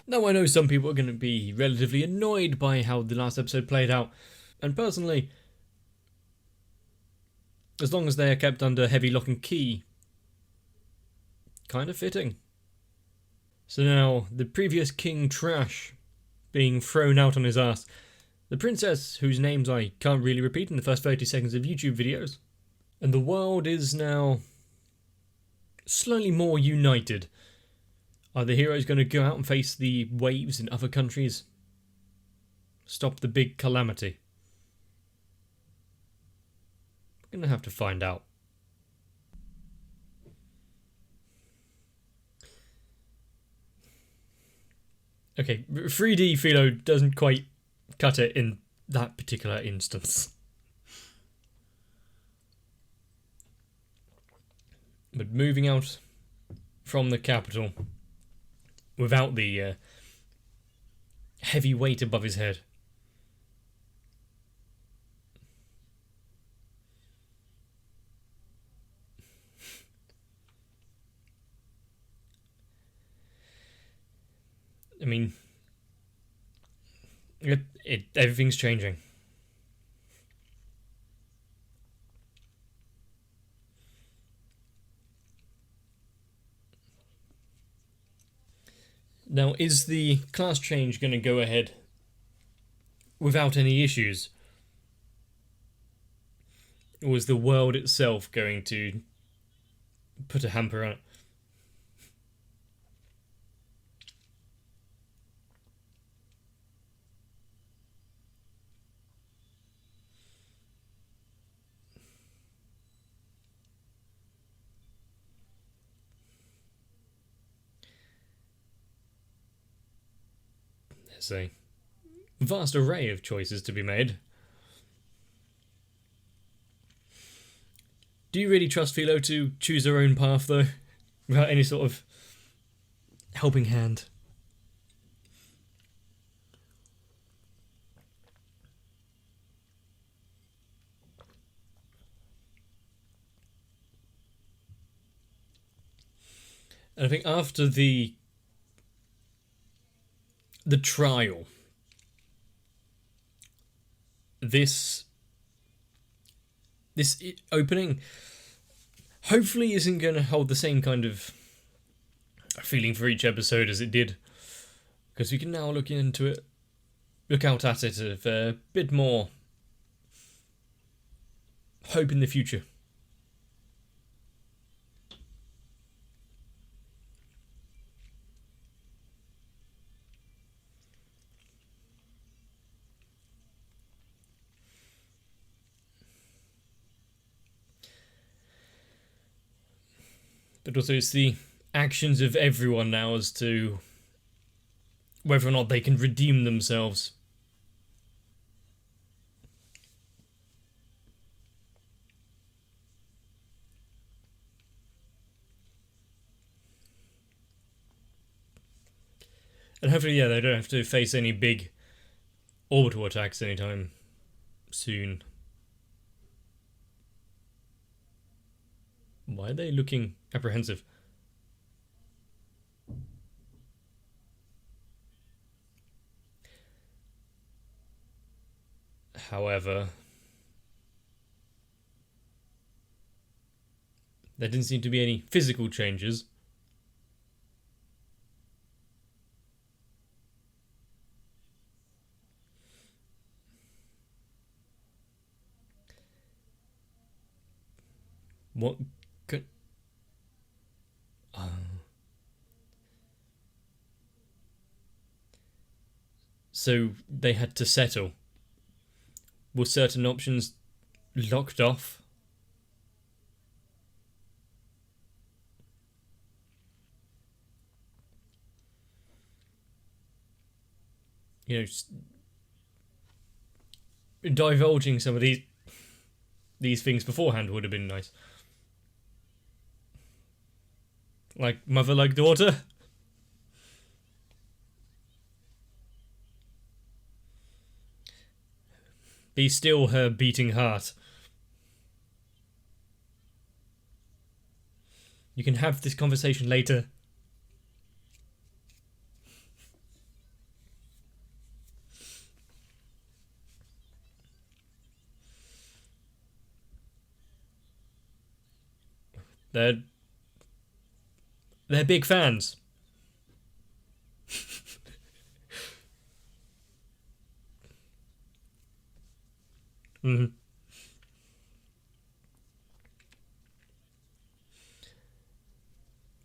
Now, I know some people are going to be relatively annoyed by how the last episode played out, and personally, as long as they are kept under heavy lock and key, kind of fitting. So now, the previous king trash being thrown out on his ass, the princess whose names I can't really repeat in the first 30 seconds of YouTube videos, and the world is now slightly more united. Are the heroes going to go out and face the waves in other countries? Stop the big calamity? We're going to have to find out. Okay, 3D Philo doesn't quite cut it in that particular instance. But moving out from the capital without the heavy weight above his head. I mean, everything's changing. Now, is the class change going to go ahead without any issues? Or is the world itself going to put a hamper on it? There's a vast array of choices to be made. Do you really trust Philo to choose her own path, though? Without any sort of helping hand? And I think after the trial, this opening hopefully isn't going to hold the same kind of feeling for each episode as it did, because we can now look out at it with a bit more hope in the future. But also it's the actions of everyone now as to whether or not they can redeem themselves. And hopefully, they don't have to face any big orbital attacks anytime soon. Why are they looking apprehensive? However, there didn't seem to be any physical changes. What could... So they had to settle. Were certain options locked off? You know, divulging some of these things beforehand would have been nice. Like mother, like daughter. Be still her beating heart. You can have this conversation later. They're big fans. Mm-hmm.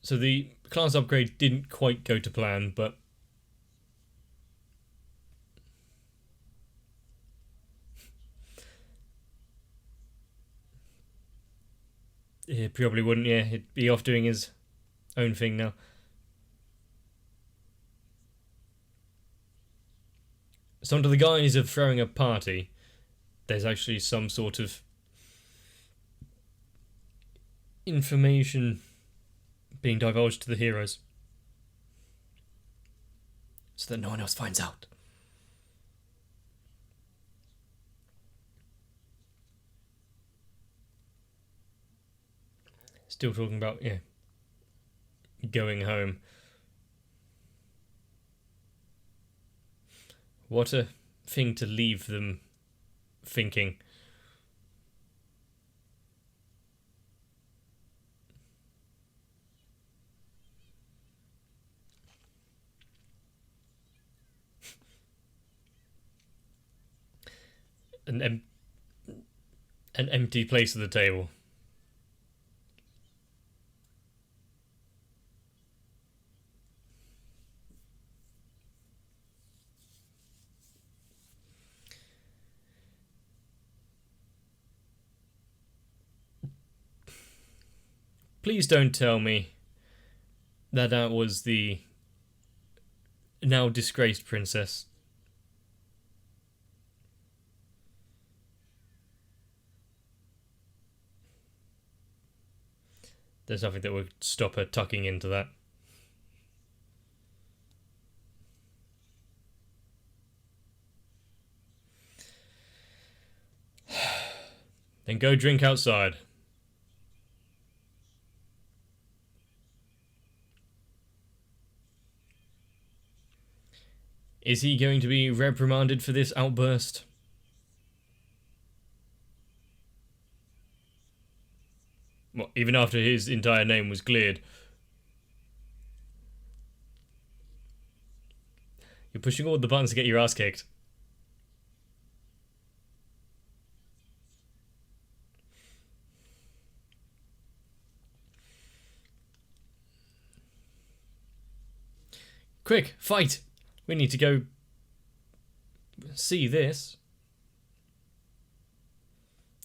So the class upgrade didn't quite go to plan, but he probably wouldn't. Yeah, he'd be off doing his own thing now. So under the guise of throwing a party, there's actually some sort of information being divulged to the heroes so that no one else finds out. Still talking about, yeah, going home. What a thing to leave them thinking. An empty place at the table. Please don't tell me that that was the now disgraced princess. There's nothing that would stop her tucking into that. Then go drink outside. Is he going to be reprimanded for this outburst? Well, even after his entire name was cleared. You're pushing all the buttons to get your ass kicked. Quick, fight! We need to go see this.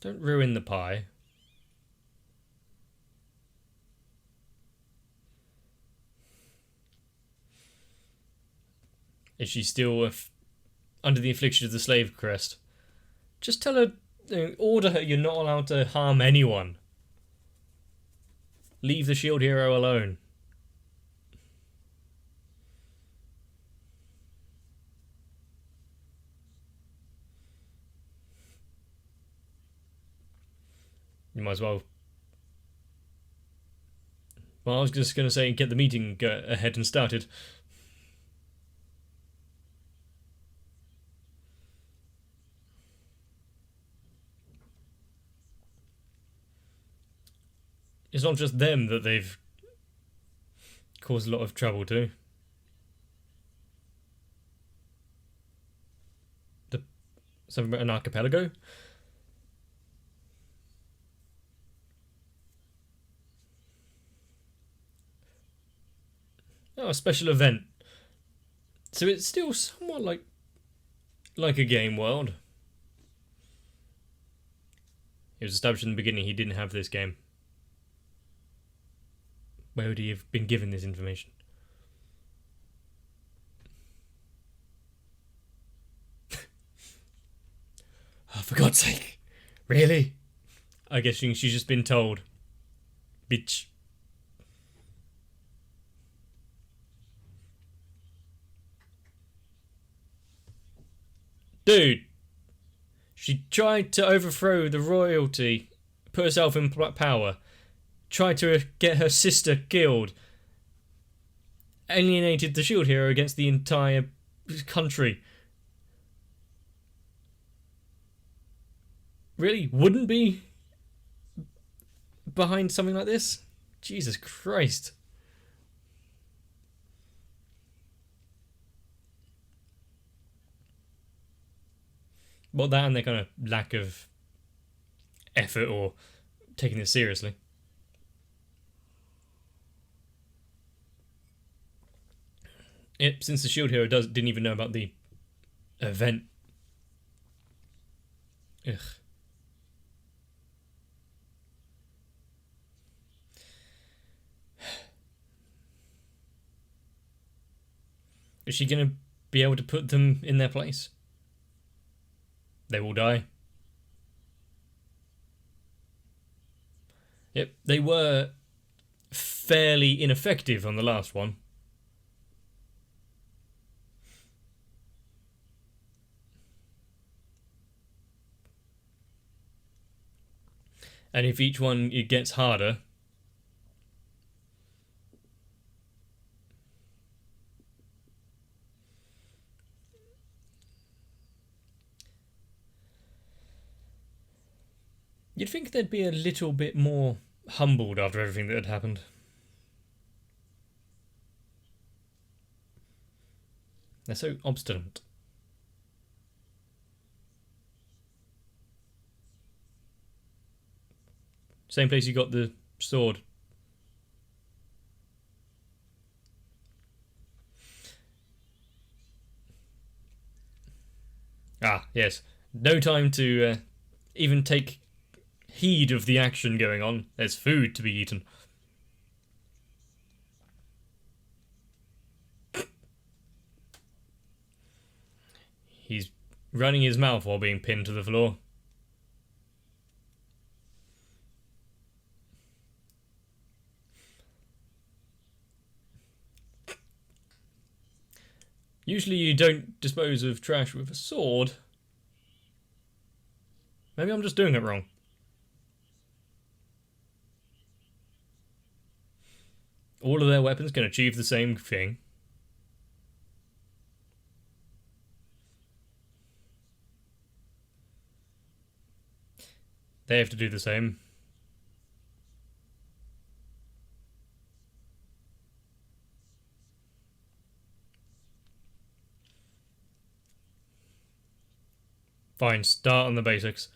Don't ruin the pie. Is she still under the infliction of the slave crest? Just tell her, order her you're not allowed to harm anyone. Leave the shield hero alone. You might as well. Well, I was just going to say get the meeting ahead and started. It's not just them that they've caused a lot of trouble to. Something about an archipelago? Oh, a special event. So it's still somewhat like a game world. It was established in the beginning he didn't have this game. Where would he have been given this information? Oh, for God's sake. Really? I guess she's just been told. Bitch. Dude. She tried to overthrow the royalty, put herself in power, tried to get her sister killed, alienated the shield hero against the entire country. Really? Wouldn't be behind something like this? Jesus Christ. Well, that and their kind of lack of effort or taking this seriously. Yep, since the shield hero didn't even know about the event. Ugh. Is she going to be able to put them in their place? They will die. Yep, they were fairly ineffective on the last one. And if each one it gets harder, you'd think they'd be a little bit more humbled after everything that had happened. They're so obstinate. Same place you got the sword. Ah, yes. No time to even take heed of the action going on. There's food to be eaten. He's running his mouth while being pinned to the floor. Usually you don't dispose of trash with a sword. Maybe I'm just doing it wrong. All of their weapons can achieve the same thing. They have to do the same. Fine, start on the basics.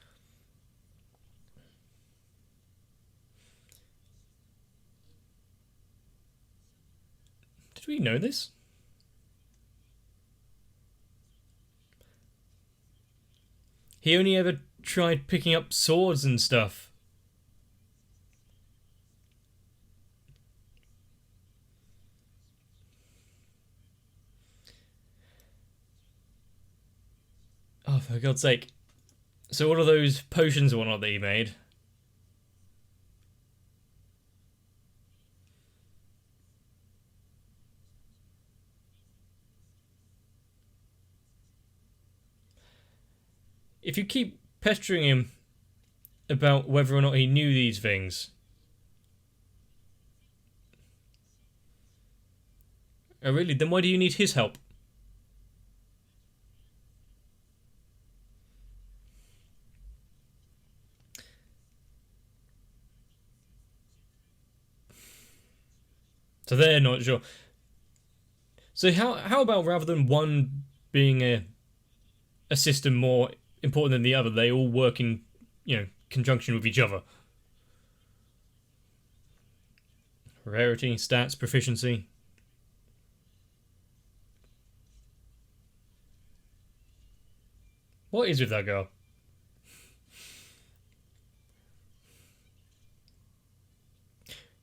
Did we know this? He only ever tried picking up swords and stuff. Oh, for God's sake. So all of those potions and whatnot that he made. If you keep pestering him about whether or not he knew these things. Oh really? Then why do you need his help? So they're not sure. So how about rather than one being a system more important than the other, they all work in, conjunction with each other? Rarity, stats, proficiency. What is with that girl?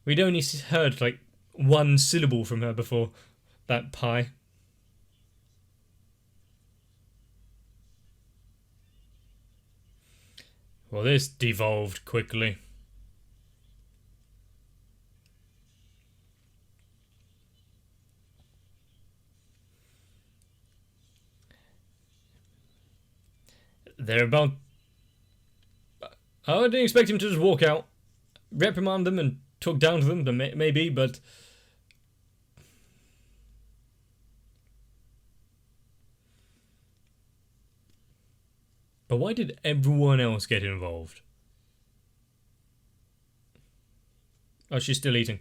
We'd only heard like one syllable from her before. That pie. Well, this devolved quickly. They're about... I didn't expect him to just walk out, reprimand them and talk down to them, maybe, but... But why did everyone else get involved? Oh, she's still eating.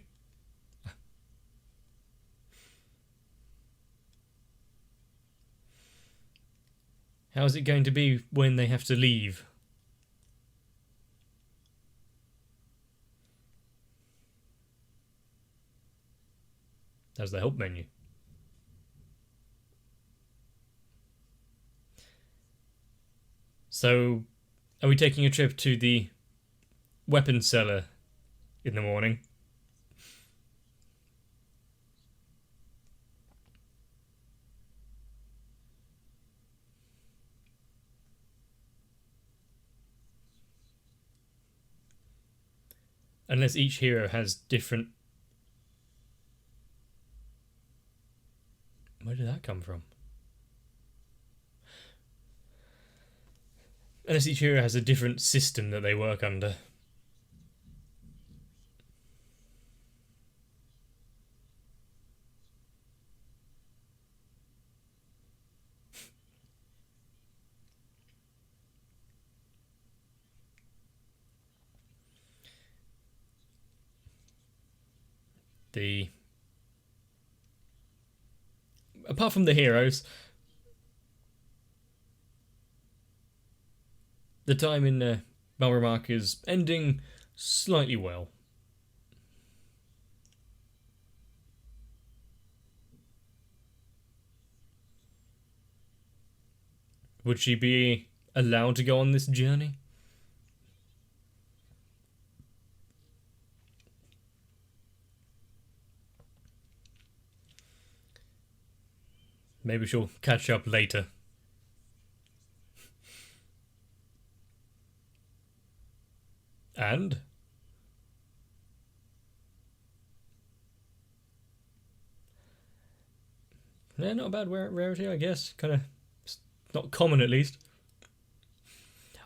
How's it going to be when they have to leave? That's the help menu. So, are we taking a trip to the weapon seller in the morning? Unless each hero has different... Where did that come from? Unless each hero has a different system that they work under. Apart from the heroes, the time in Balramak is ending slightly well. Would she be allowed to go on this journey? Maybe she'll catch up later. And? Yeah, not a bad rarity, I guess. Kind of not common, at least.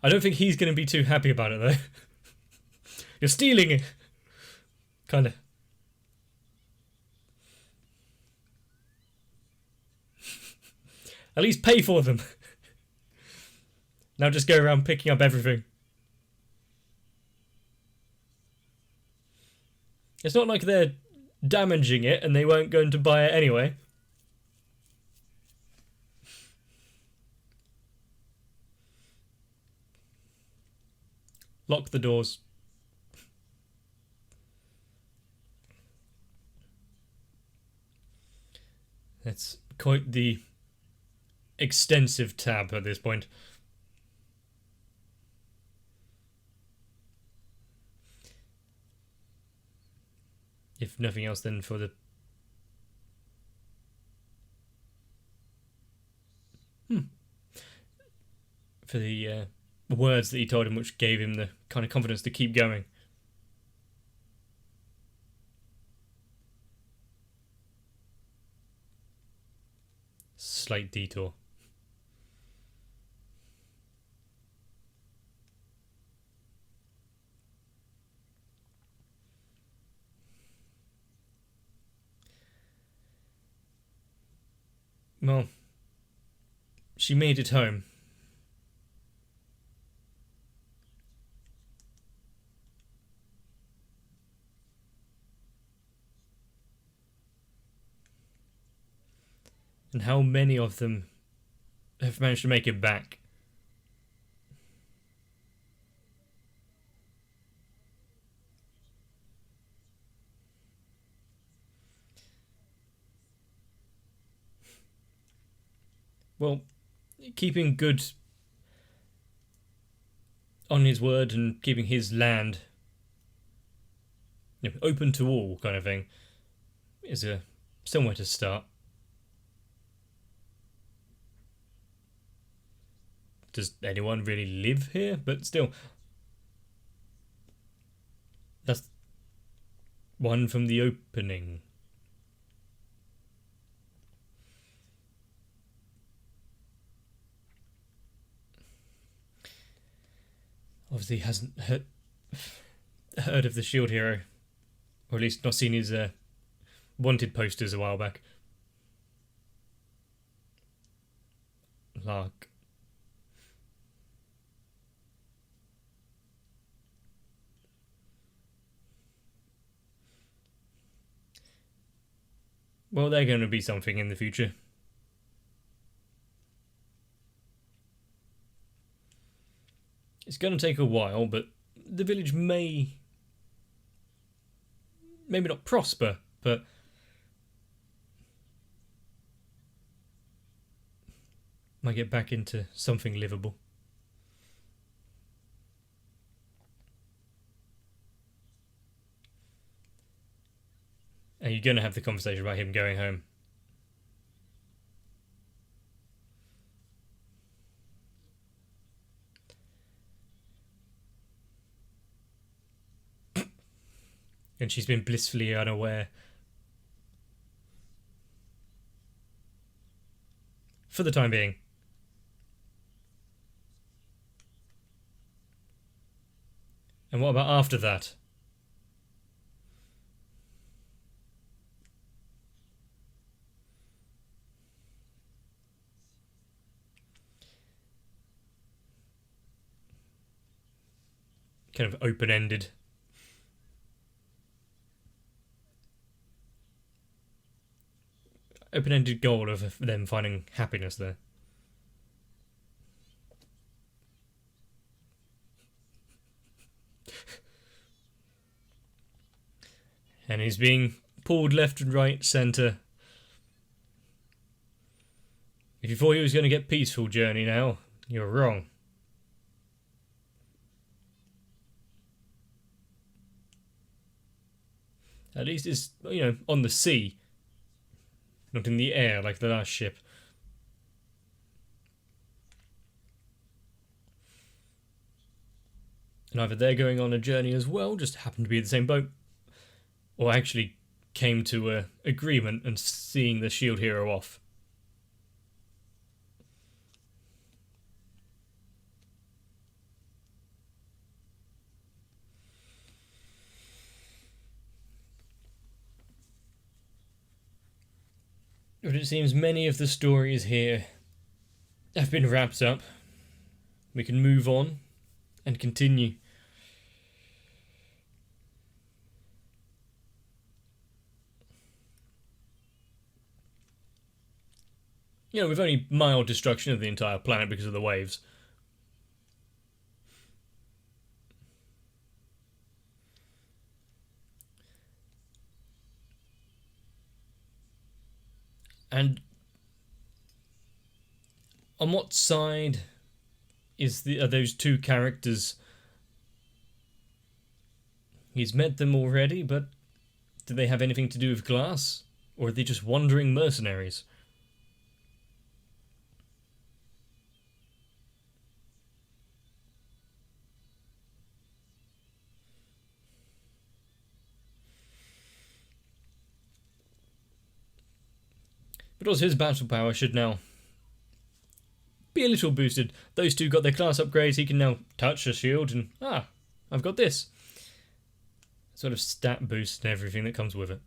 I don't think he's going to be too happy about it, though. You're stealing it! Kind of. At least pay for them. Now just go around picking up everything. It's not like they're damaging it and they weren't going to buy it anyway. Lock the doors. That's quite the extensive tab at this point. If nothing else, then for the... For the words that he told him, which gave him the kind of confidence to keep going. Slight detour. Well, she made it home. And how many of them have managed to make it back? Well, keeping good on his word and keeping his land, you know, open to all kind of thing is somewhere to start. Does anyone really live here? But still, that's one from the opening. Obviously hasn't heard of the Shield Hero, or at least not seen his wanted posters a while back. Lark. Well, they're going to be something in the future. It's going to take a while, but the village may... maybe not prosper, but... might get back into something livable. And you're going to have the conversation about him going home. And she's been blissfully unaware. For the time being. And what about after that? Kind of open-ended. Open-ended goal of them finding happiness there. And he's being pulled left and right, centre. If you thought he was going to get peaceful journey now, you're wrong. At least it's, on the sea. Not in the air like the last ship. And either they're going on a journey as well, just happen to be in the same boat, or actually came to an agreement and seeing the shield hero off. But it seems many of the stories here have been wrapped up. We can move on and continue. With only mild destruction of the entire planet because of the waves. And on what side are those two characters? He's met them already, but do they have anything to do with Glass? Or are they just wandering mercenaries? But also his battle power should now be a little boosted. Those two got their class upgrades. He can now touch a shield and, I've got this. Sort of stat boost and everything that comes with it.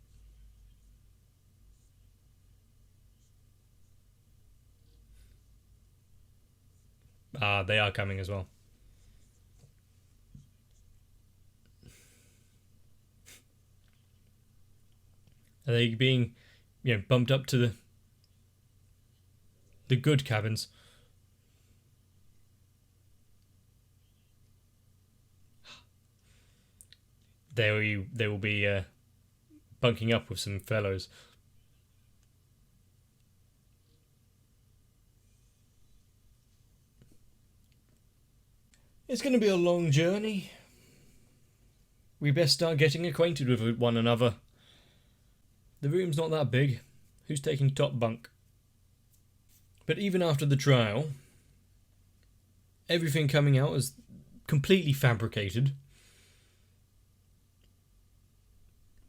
They are coming as well. Are they being, bumped up to the good cabins? They will be bunking up with some fellows. It's going to be a long journey. We best start getting acquainted with one another. The room's not that big. Who's taking top bunk? But even after the trial, everything coming out is completely fabricated.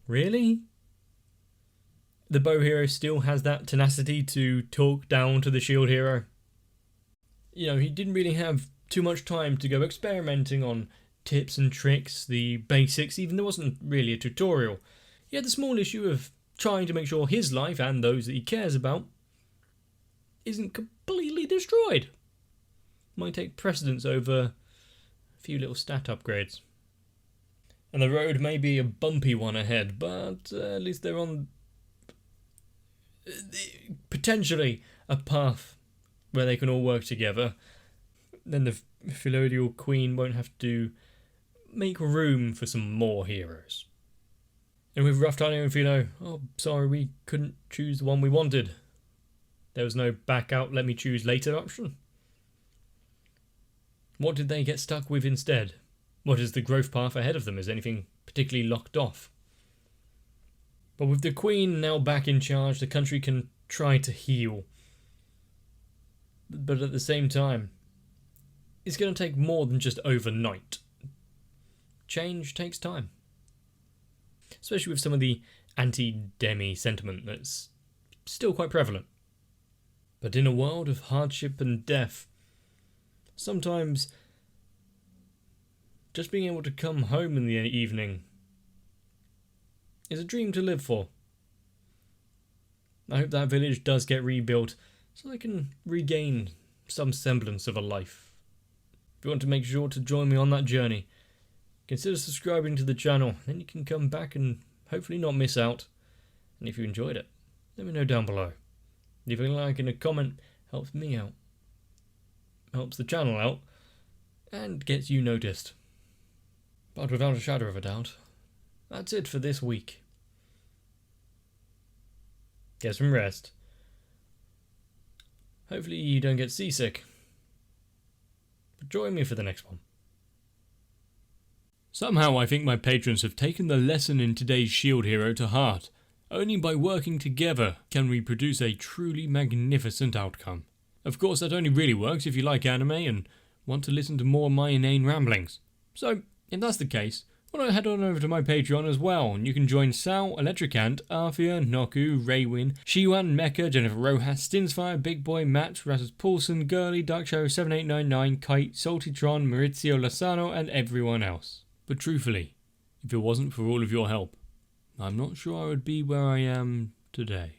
Really? The bow hero still has that tenacity to talk down to the shield hero? He didn't really have too much time to go experimenting on tips and tricks, the basics, even there wasn't really a tutorial. He had the small issue of trying to make sure his life and those that he cares about isn't completely destroyed. Might take precedence over a few little stat upgrades. And the road may be a bumpy one ahead, but at least they're on potentially a path where they can all work together. Then the Philodial Queen won't have to make room for some more heroes. And with Raftania and Philo, oh, sorry, we couldn't choose the one we wanted. There was no back out, let me choose later option. What did they get stuck with instead? What is the growth path ahead of them? Is anything particularly locked off? But with the Queen now back in charge, the country can try to heal. But at the same time, it's going to take more than just overnight. Change takes time. Especially with some of the anti-Demi sentiment that's still quite prevalent. But in a world of hardship and death, sometimes just being able to come home in the evening is a dream to live for. I hope that village does get rebuilt so they can regain some semblance of a life. If you want to make sure to join me on that journey, consider subscribing to the channel, then you can come back and hopefully not miss out. And if you enjoyed it, let me know down below. Leaving a like and a comment helps me out, helps the channel out, and gets you noticed. But without a shadow of a doubt, that's it for this week. Get some rest. Hopefully you don't get seasick. But join me for the next one. Somehow I think my patrons have taken the lesson in today's shield hero to heart. Only by working together can we produce a truly magnificent outcome. Of course, that only really works if you like anime and want to listen to more of my inane ramblings. So, if that's the case, why not head on over to my Patreon as well, and you can join Sal, Electricant, Arthea, Noku, Raywin, Shiwan, Mecha, Jennifer Rojas, Stinsfire, Big Boy, Matt, Rasmus Paulson, Girly, Darkshadow 7899, Kite, Saltytron, Maurizio Lasano, and everyone else. But truthfully, if it wasn't for all of your help, I'm not sure I would be where I am today.